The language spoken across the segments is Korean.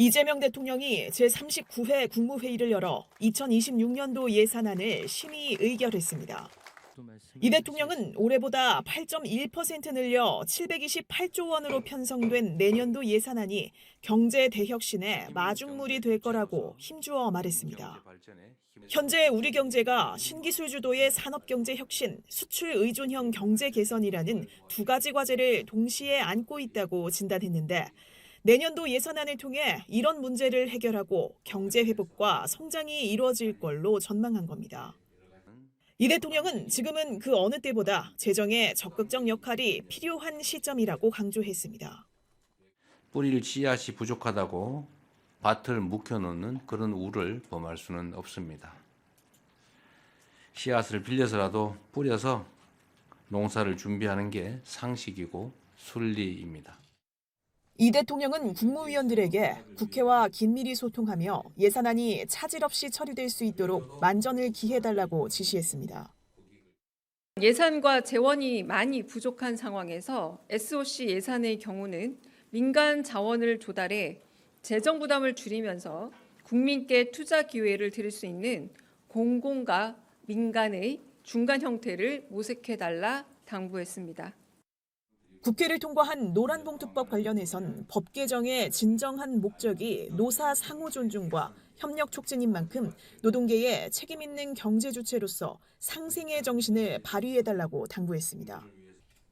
이재명 대통령이 제39회 국무회의를 열어 2026년도 예산안을 심의 의결했습니다. 이 대통령은 올해보다 8.1% 늘려 728조 원으로 편성된 내년도 예산안이 경제 대혁신의 마중물이 될 거라고 힘주어 말했습니다. 현재 우리 경제가 신기술 주도의 산업경제 혁신, 수출 의존형 경제 개선이라는 두 가지 과제를 동시에 안고 있다고 진단했는데 내년도 예산안을 통해 이런 문제를 해결하고 경제 회복과 성장이 이루어질 걸로 전망한 겁니다. 이 대통령은 지금은 그 어느 때보다 재정의 적극적 역할이 필요한 시점이라고 강조했습니다. 뿌릴 씨앗이 부족하다고 밭을 묵혀놓는 그런 우를 범할 수는 없습니다. 씨앗을 빌려서라도 뿌려서 농사를 준비하는 게 상식이고 순리입니다. 이 대통령은 국무위원들에게 국회와 긴밀히 소통하며 예산안이 차질 없이 처리될 수 있도록 만전을 기해달라고 지시했습니다. 예산과 재원이 많이 부족한 상황에서 SOC 예산의 경우는 민간 자원을 조달해 재정 부담을 줄이면서 국민께 투자 기회를 드릴 수 있는 공공과 민간의 중간 형태를 모색해달라 당부했습니다. 국회를 통과한 노란봉투법 관련해선 법 개정의 진정한 목적이 노사 상호 존중과 협력 촉진인 만큼 노동계의 책임 있는 경제 주체로서 상생의 정신을 발휘해달라고 당부했습니다.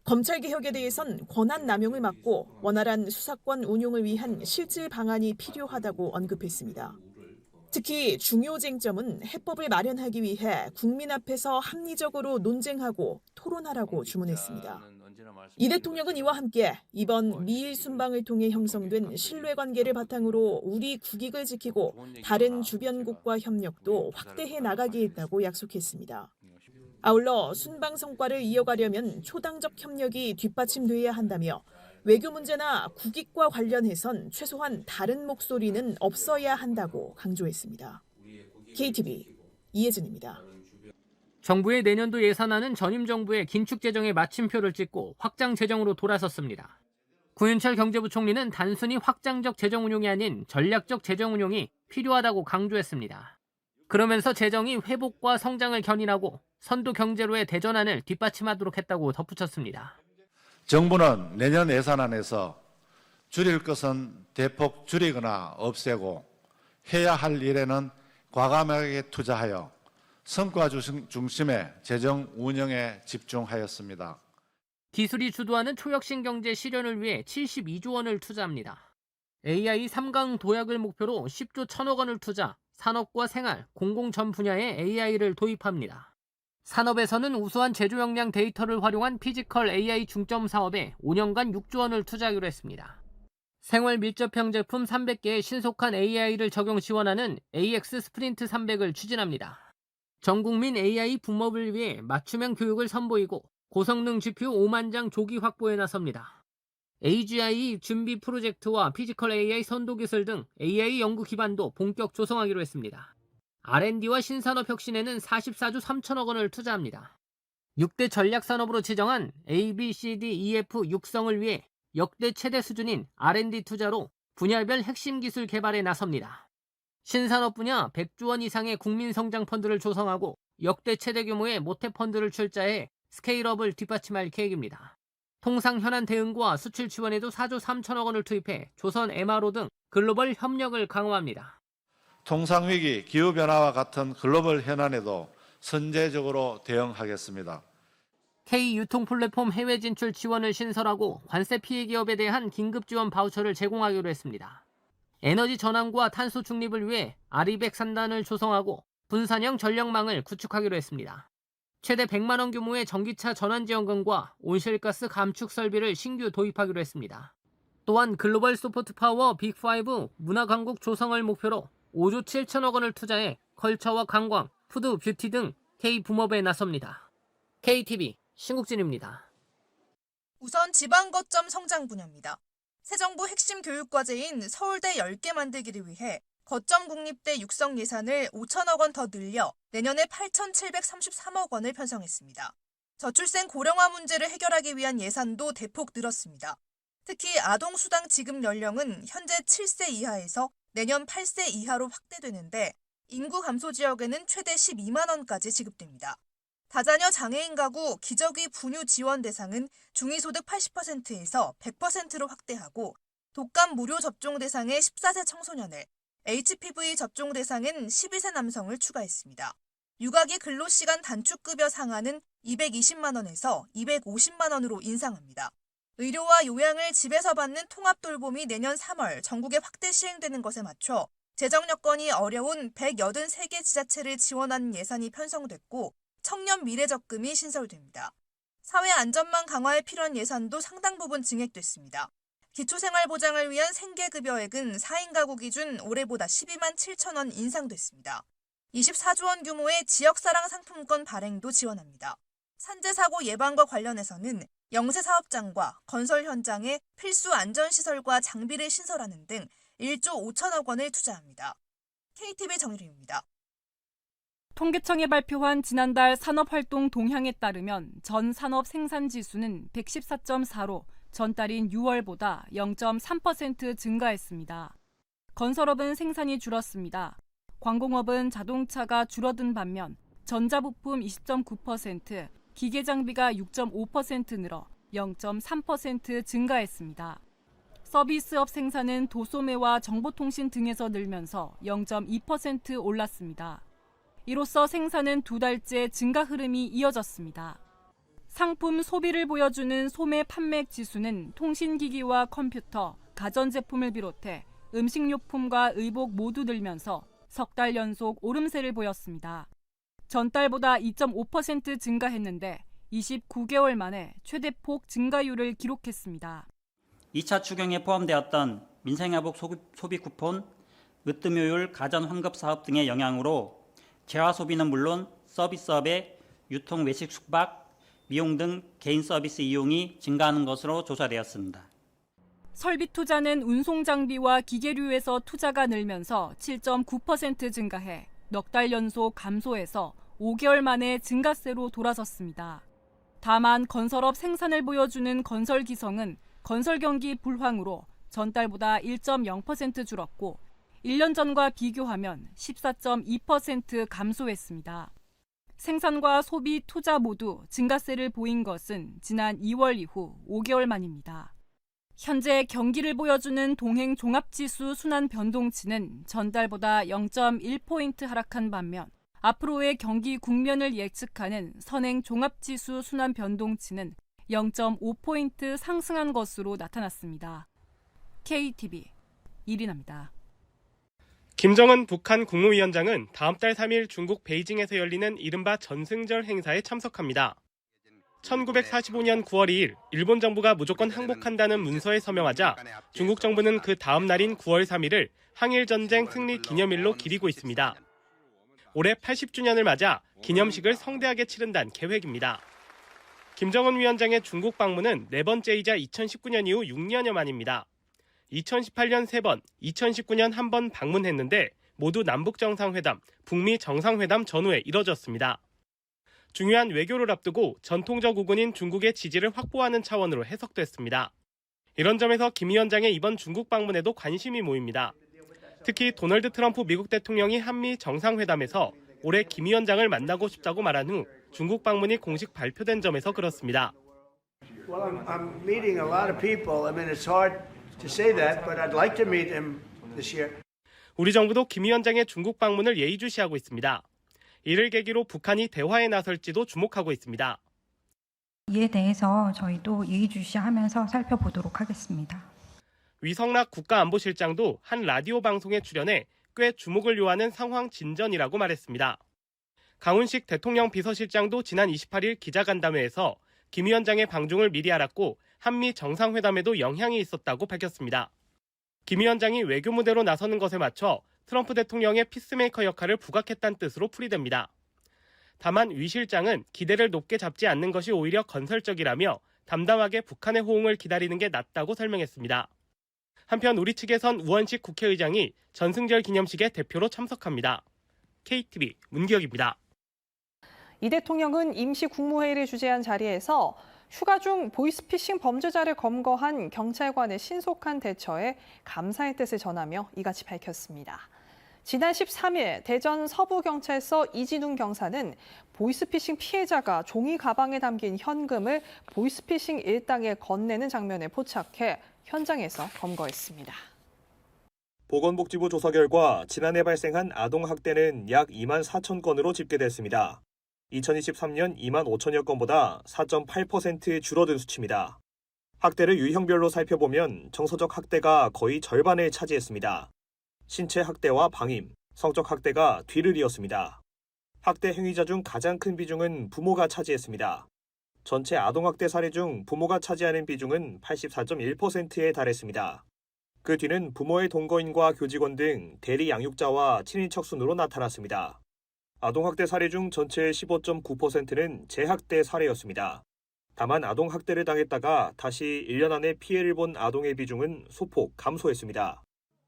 검찰개혁에 대해선 권한 남용을 막고 원활한 수사권 운용을 위한 실질 방안이 필요하다고 언급했습니다. 특히 중요 쟁점은 해법을 마련하기 위해 국민 앞에서 합리적으로 논쟁하고 토론하라고 주문했습니다. 이 대통령은 이와 함께 이번 미일 순방을 통해 형성된 신뢰관계를 바탕으로 우리 국익을 지키고 다른 주변국과 협력도 확대해 나가게 했다고 약속했습니다. 아울러 순방 성과를 이어가려면 초당적 협력이 뒷받침돼야 한다며 외교 문제나 국익과 관련해선 최소한 다른 목소리는 없어야 한다고 강조했습니다. KTV 이혜진입니다. 정부의 내년도 예산안은 전임 정부의 긴축 재정에 마침표를 찍고 확장 재정으로 돌아섰습니다. 구윤철 경제부총리는 단순히 확장적 재정 운용이 아닌 전략적 재정 운용이 필요하다고 강조했습니다. 그러면서 재정이 회복과 성장을 견인하고 선도 경제로의 대전환을 뒷받침하도록 했다고 덧붙였습니다. 정부는 내년 예산안에서 줄일 것은 대폭 줄이거나 없애고 해야 할 일에는 과감하게 투자하여 성과 중심의 재정 운영에 집중하였습니다. 기술이 주도하는 초혁신 경제 실현을 위해 72조 원을 투자합니다. AI 3강 도약을 목표로 10조 1천억 원을 투자, 산업과 생활, 공공 전 분야에 AI를 도입합니다. 산업에서는 우수한 제조 역량 데이터를 활용한 피지컬 AI 중점 사업에 5년간 6조 원을 투자하기로 했습니다. 생활 밀접형 제품 300개에 신속한 AI를 적용 지원하는 AX 스프린트 300을 추진합니다. 전국민 AI 붐업을 위해 맞춤형 교육을 선보이고 고성능 GPU 5만 장 조기 확보에 나섭니다. AGI 준비 프로젝트와 피지컬 AI 선도 기술 등 AI 연구 기반도 본격 조성하기로 했습니다. R&D와 신산업 혁신에는 44조 3천억 원을 투자합니다. 6대 전략산업으로 지정한 A, B, C, D, E, F 육성을 위해 역대 최대 수준인 R&D 투자로 분야별 핵심 기술 개발에 나섭니다. 신산업 분야 100조 원 이상의 국민성장펀드를 조성하고 역대 최대 규모의 모태펀드를 출자해 스케일업을 뒷받침할 계획입니다. 통상 현안 대응과 수출 지원에도 4조 3천억 원을 투입해 조선 MRO 등 글로벌 협력을 강화합니다. 통상위기, 기후변화와 같은 글로벌 현안에도 선제적으로 대응하겠습니다. K유통 플랫폼 해외 진출 지원을 신설하고 관세 피해 기업에 대한 긴급 지원 바우처를 제공하기로 했습니다. 에너지 전환과 탄소 중립을 위해 아리백 산단을 조성하고 분산형 전력망을 구축하기로 했습니다. 최대 100만 원 규모의 전기차 전환 지원금과 온실가스 감축 설비를 신규 도입하기로 했습니다. 또한 글로벌 소프트 파워 빅5 문화강국 조성을 목표로 5조 7천억 원을 투자해 컬처와 관광, 푸드, 뷰티 등 K붐업에 나섭니다. KTV 신국진입니다. 우선 지방 거점 성장 분야입니다. 새 정부 핵심 교육과제인 서울대 10개 만들기를 위해 거점 국립대 육성 예산을 5천억 원 더 늘려 내년에 8,733억 원을 편성했습니다. 저출생 고령화 문제를 해결하기 위한 예산도 대폭 늘었습니다. 특히 아동수당 지급 연령은 현재 7세 이하에서 내년 8세 이하로 확대되는데 인구 감소 지역에는 최대 12만 원까지 지급됩니다. 다자녀 장애인 가구 기저귀 분유 지원 대상은 중위소득 80%에서 100%로 확대하고 독감 무료 접종 대상의 14세 청소년을, HPV 접종 대상엔 12세 남성을 추가했습니다. 육아기 근로시간 단축급여 상한은 220만 원에서 250만 원으로 인상합니다. 의료와 요양을 집에서 받는 통합돌봄이 내년 3월 전국에 확대 시행되는 것에 맞춰 재정 여건이 어려운 183개 지자체를 지원하는 예산이 편성됐고 청년 미래적금이 신설됩니다. 사회 안전망 강화에 필요한 예산도 상당 부분 증액됐습니다. 기초생활보장을 위한 생계급여액은 4인 가구 기준 올해보다 12만 7천 원 인상됐습니다. 24조 원 규모의 지역사랑 상품권 발행도 지원합니다. 산재사고 예방과 관련해서는 영세사업장과 건설 현장에 필수 안전시설과 장비를 신설하는 등 1조 5천억 원을 투자합니다. KTV 정유리입니다. 통계청이 발표한 지난달 산업활동 동향에 따르면 전 산업 생산지수는 114.4로 전달인 6월보다 0.3% 증가했습니다. 건설업은 생산이 줄었습니다. 광공업은 자동차가 줄어든 반면 전자부품 20.9%, 기계장비가 6.5% 늘어 0.3% 증가했습니다. 서비스업 생산은 도소매와 정보통신 등에서 늘면서 0.2% 올랐습니다. 이로써 생산은 두 달째 증가 흐름이 이어졌습니다. 상품 소비를 보여주는 소매 판매액 지수는 통신기기와 컴퓨터, 가전제품을 비롯해 음식료품과 의복 모두 늘면서 석 달 연속 오름세를 보였습니다. 전달보다 2.5% 증가했는데 29개월 만에 최대폭 증가율을 기록했습니다. 2차 추경에 포함되었던 민생회복 소비 쿠폰, 으뜸요율 가전 환급 사업 등의 영향으로 재화 소비는 물론 서비스업의 유통 외식 숙박, 미용 등 개인 서비스 이용이 증가하는 것으로 조사되었습니다. 설비 투자는 운송 장비와 기계류에서 투자가 늘면서 7.9% 증가해 넉 달 연속 감소해서 5개월 만에 증가세로 돌아섰습니다. 다만 건설업 생산을 보여주는 건설기성은 건설 경기 불황으로 전달보다 1.0% 줄었고 1년 전과 비교하면 14.2% 감소했습니다. 생산과 소비, 투자 모두 증가세를 보인 것은 지난 2월 이후 5개월 만입니다. 현재 경기를 보여주는 동행 종합지수 순환 변동치는 전달보다 0.1포인트 하락한 반면 앞으로의 경기 국면을 예측하는 선행 종합지수 순환 변동치는 0.5포인트 상승한 것으로 나타났습니다. KTV 이리나입니다. 김정은 북한 국무위원장은 다음 달 3일 중국 베이징에서 열리는 이른바 전승절 행사에 참석합니다. 1945년 9월 2일 일본 정부가 무조건 항복한다는 문서에 서명하자 중국 정부는 그 다음 날인 9월 3일을 항일전쟁 승리 기념일로 기리고 있습니다. 올해 80주년을 맞아 기념식을 성대하게 치른다는 계획입니다. 김정은 위원장의 중국 방문은 네 번째이자 2019년 이후 6년여 만입니다. 2018년 3번, 2019년 1번 방문했는데 모두 남북정상회담, 북미 정상회담 전후에 이뤄졌습니다. 중요한 외교를 앞두고 전통적 우군인 중국의 지지를 확보하는 차원으로 해석됐습니다. 이런 점에서 김 위원장의 이번 중국 방문에도 관심이 모입니다. 특히 도널드 트럼프 미국 대통령이 한미 정상회담에서 올해 김 위원장을 만나고 싶다고 말한 후 중국 방문이 공식 발표된 점에서 그렇습니다. Well, I'm meeting a lot of people. I mean, it's hard to say that, but I'd like to meet him this year. 우리 정부도 김 위원장의 중국 방문을 예의주시하고 있습니다. 이를 계기로 북한이 대화에 나설지도 주목하고 있습니다. 이에 대해서 저희도 예의주시하면서 살펴보도록 하겠습니다. 위성락 국가안보실장도 한 라디오 방송에 출연해 꽤 주목을 요하는 상황 진전이라고 말했습니다. 강훈식 대통령 비서실장도 지난 28일 기자간담회에서 김 위원장의 방중을 미리 알았고 한미 정상회담에도 영향이 있었다고 밝혔습니다. 김 위원장이 외교 무대로 나서는 것에 맞춰 트럼프 대통령의 피스메이커 역할을 부각했다는 뜻으로 풀이됩니다. 다만 위 실장은 기대를 높게 잡지 않는 것이 오히려 건설적이라며 담담하게 북한의 호응을 기다리는 게 낫다고 설명했습니다. 한편 우리 측에선 우원식 국회의장이 전승절 기념식에 대표로 참석합니다. KTV 문기혁입니다. 이 대통령은 임시 국무회의를 주재한 자리에서 휴가 중 보이스피싱 범죄자를 검거한 경찰관의 신속한 대처에 감사의 뜻을 전하며 이같이 밝혔습니다. 지난 13일 대전 서부경찰서 이진웅 경사는 보이스피싱 피해자가 종이 가방에 담긴 현금을 보이스피싱 일당에 건네는 장면에 포착해 현장에서 검거했습니다. 보건복지부 조사 결과 지난해 발생한 아동학대는 약 2만 4천 건으로 집계됐습니다. 2023년 2만 5천여 건보다 4.8% 줄어든 수치입니다. 학대를 유형별로 살펴보면 정서적 학대가 거의 절반을 차지했습니다. 신체 학대와 방임, 성적 학대가 뒤를 이었습니다. 학대 행위자 중 가장 큰 비중은 부모가 차지했습니다. 전체 아동학대 사례 중 부모가 차지하는 비중은 84.1%에 달했습니다. 그 뒤는 부모의 동거인과 교직원 등 대리 양육자와 친인척 순으로 나타났습니다. 아동학대 사례 중 전체의 15.9%는 재학대 사례였습니다. 다만 아동학대를 당했다가 다시 1년 안에 피해를 본 아동의 비중은 소폭 감소했습니다.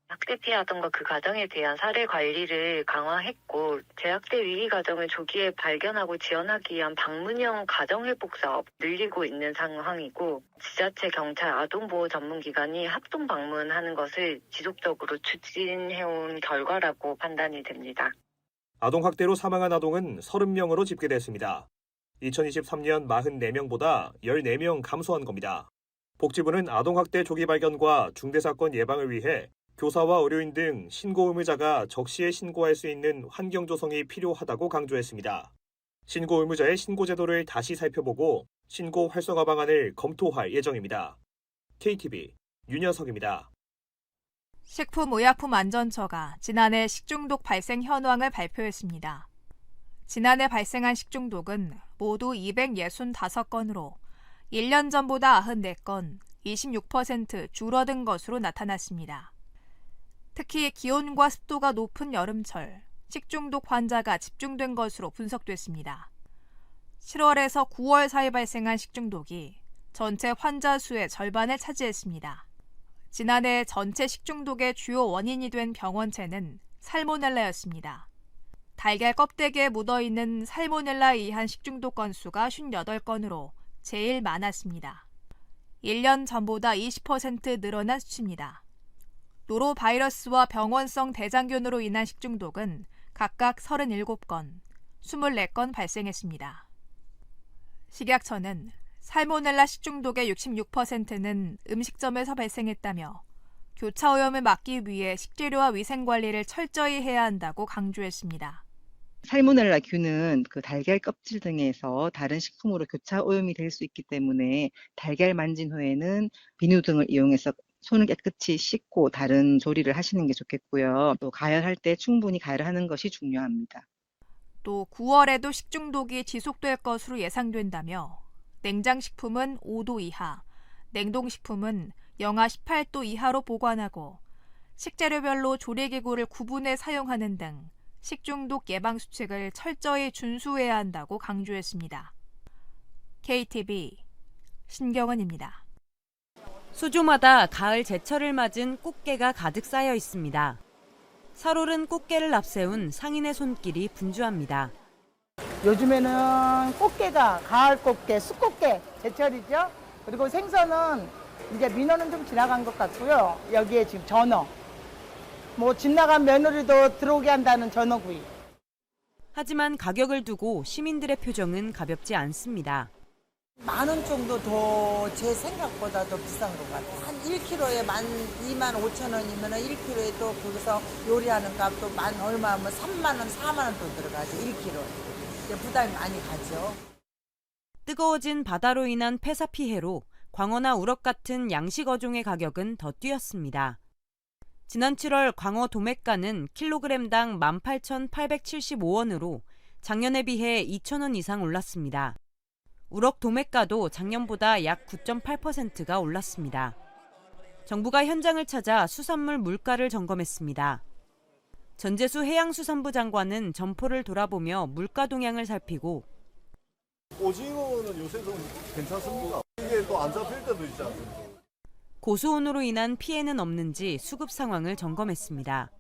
학대 피해하던가 그 가정에 대한 사례 관리를 강화했고 재학대 위기 가정을 조기에 발견하고 지원하기 위한 방문형 가정회복 사업 늘리고 있는 상황이고 지자체, 경찰, 아동보호 전문기관이 합동 방문하는 것을 지속적으로 추진해온 결과라고 판단이 됩니다. 아동학대로 사망한 아동은 30명으로 집계됐습니다. 2023년 44명보다 14명 감소한 겁니다. 복지부는 아동학대 조기 발견과 중대사건 예방을 위해 교사와 의료인 등 신고 의무자가 적시에 신고할 수 있는 환경 조성이 필요하다고 강조했습니다. 신고 의무자의 신고 제도를 다시 살펴보고 신고 활성화 방안을 검토할 예정입니다. KTV 윤여석입니다. 식품의약품안전처가 지난해 식중독 발생 현황을 발표했습니다. 지난해 발생한 식중독은 모두 265건으로 1년 전보다 94건, 26% 줄어든 것으로 나타났습니다. 특히 기온과 습도가 높은 여름철, 식중독 환자가 집중된 것으로 분석됐습니다. 7월에서 9월 사이 발생한 식중독이 전체 환자 수의 절반을 차지했습니다. 지난해 전체 식중독의 주요 원인이 된 병원체는 살모넬라였습니다. 달걀 껍데기에 묻어있는 살모넬라 이한 식중독 건수가 58건으로 제일 많았습니다. 1년 전보다 20% 늘어난 수치입니다. 노로바이러스와 병원성 대장균으로 인한 식중독은 각각 37건, 24건 발생했습니다. 식약처는 살모넬라 식중독의 66%는 음식점에서 발생했다며 교차 오염을 막기 위해 식재료와 위생 관리를 철저히 해야 한다고 강조했습니다. 살모넬라균은 그 달걀 껍질 등에서 다른 식품으로 교차 오염이 될 수 있기 때문에 달걀 만진 후에는 비누 등을 이용해서 손을 깨끗이 씻고 다른 조리를 하시는 게 좋겠고요. 또 가열할 때 충분히 가열하는 것이 중요합니다. 또 9월에도 식중독이 지속될 것으로 예상된다며 냉장식품은 5도 이하, 냉동식품은 영하 18도 이하로 보관하고 식재료별로 조리기구를 구분해 사용하는 등 식중독 예방 수칙을 철저히 준수해야 한다고 강조했습니다. KTV 신경은입니다. 수조마다 가을 제철을 맞은 꽃게가 가득 쌓여 있습니다. 살오른 꽃게를 앞세운 상인의 손길이 분주합니다. 요즘에는 꽃게가 가을 꽃게, 숯꽃게 제철이죠. 그리고 생선은 이제 민어는 좀 지나간 것 같고요. 여기에 지금 전어, 뭐 지나간 며느리도 들어오게 한다는 전어구이. 하지만 가격을 두고 시민들의 표정은 가볍지 않습니다. 10,000원 정도 더 제 생각보다 더 비싼 것 같아요. 한 1kg에 25,000원이면 1kg에 또 거기서 요리하는 값도 얼마 하면 3만 원, 4만 원 또 들어가죠. 1kg. 부담이 많이 가죠. 뜨거워진 바다로 인한 폐사 피해로 광어나 우럭 같은 양식 어종의 가격은 더 뛰었습니다. 지난 7월 광어 도매가는 킬로그램당 18,875원으로 작년에 비해 2,000원 이상 올랐습니다. 우럭 도매가도 작년보다 약 9.8%가 올랐습니다. 정부가 현장을 찾아 수산물 물가를 점검했습니다. 전재수 해양수산부 장관은 점포를 돌아보며 물가 동향을 살피고 오징어는 요새 좀 괜찮습니다. 이게 또 안 잡힐 때도 있지 않습니까? 고수온으로 인한 피해는 없는지 수급 상황을 점검했습니다.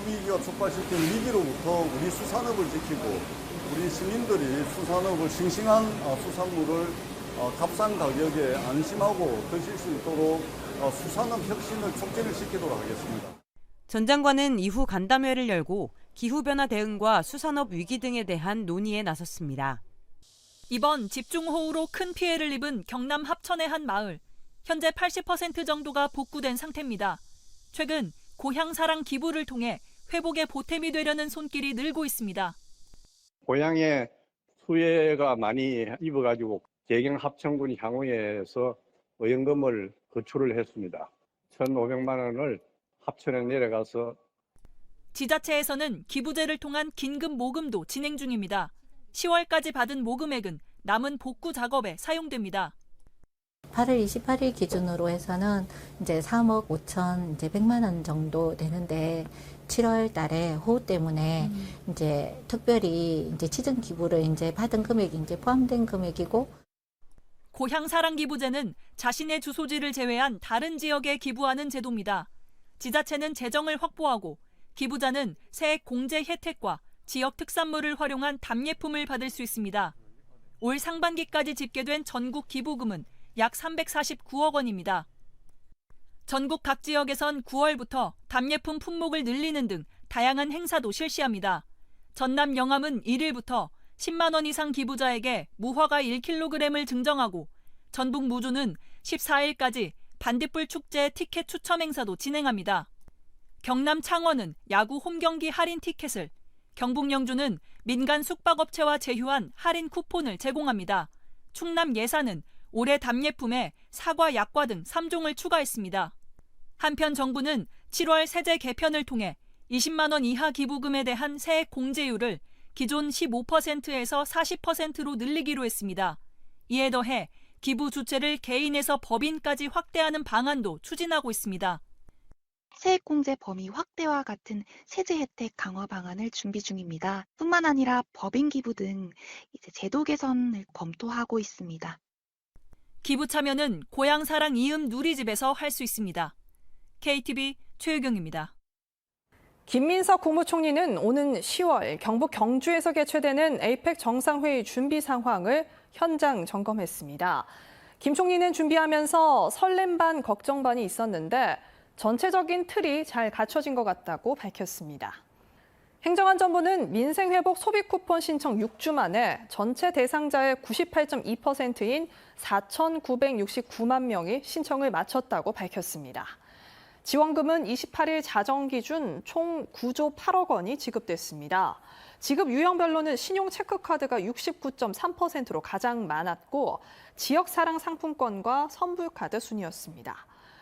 위기가 촉발시킨 위기로부터 우리 수산업을 지키고 우리 시민들이 수산업을 싱싱한 수산물을 값싼 가격에 안심하고 드실 수 있도록 수산업 혁신을 촉진을 시키도록 하겠습니다. 전 장관은 이후 간담회를 열고 기후변화 대응과 수산업 위기 등에 대한 논의에 나섰습니다. 이번 집중호우로 큰 피해를 입은 경남 합천의 한 마을. 현재 80% 정도가 복구된 상태입니다. 최근 고향사랑 기부를 통해 회복에 보탬이 되려는 손길이 늘고 있습니다. 고향에 수해가 많이 입어가지고 계경 합천군 향후에서 의원금을 거출을 했습니다. 1,500만 원을 합천에 내려가서 지자체에서는 기부제를 통한 긴급 모금도 진행 중입니다. 10월까지 받은 모금액은 남은 복구 작업에 사용됩니다. 8월 28일 기준으로 해서는 이제 3억 5천 이제 100만 원 정도 되는데 7월 달에 호우 때문에 이제 특별히 이제 지정 기부를 이제 받은 금액이 이제 포함된 금액이고 고향사랑 기부제는 자신의 주소지를 제외한 다른 지역에 기부하는 제도입니다. 지자체는 재정을 확보하고 기부자는 세액 공제 혜택과 지역 특산물을 활용한 답례품을 받을 수 있습니다. 올 상반기까지 집계된 전국 기부금은 약 349억 원입니다. 전국 각 지역에선 9월부터 답례품 품목을 늘리는 등 다양한 행사도 실시합니다. 전남 영암은 1일부터 10만 원 이상 기부자에게 무화과 1kg을 증정하고 전북 무주는 14일까지 반딧불 축제 티켓 추첨 행사도 진행합니다. 경남 창원은 야구 홈경기 할인 티켓을, 경북 영주는 민간 숙박업체와 제휴한 할인 쿠폰을 제공합니다. 충남 예산은 올해 답례품에 사과, 약과 등 3종을 추가했습니다. 한편 정부는 7월 세제 개편을 통해 20만 원 이하 기부금에 대한 세액 공제율을 기존 15%에서 40%로 늘리기로 했습니다. 이에 더해 기부 주체를 개인에서 법인까지 확대하는 방안도 추진하고 있습니다. 세액공제 범위 확대와 같은 세제 혜택 강화 방안을 준비 중입니다. 뿐만 아니라 법인 기부 등 이제 제도 개선을 검토하고 있습니다. 기부 참여는 고향사랑 이음 누리집에서 할 수 있습니다. KTV 최유경입니다. 김민석 국무총리는 오는 10월 경북 경주에서 개최되는 에이펙 정상회의 준비 상황을 현장 점검했습니다. 김 총리는 준비하면서 설렘 반 걱정 반이 있었는데 전체적인 틀이 잘 갖춰진 것 같다고 밝혔습니다. 행정안전부는 민생회복 소비 쿠폰 신청 6주 만에 전체 대상자의 98.2%인 4,969만 명이 신청을 마쳤다고 밝혔습니다. 지원금은 28일 자정 기준 총 9조 8억 원이 지급됐습니다. 지급 유형별로는 신용 체크카드가 69.3%로 가장 많았고 지역사랑 상품권과 선불카드 순이었습니다.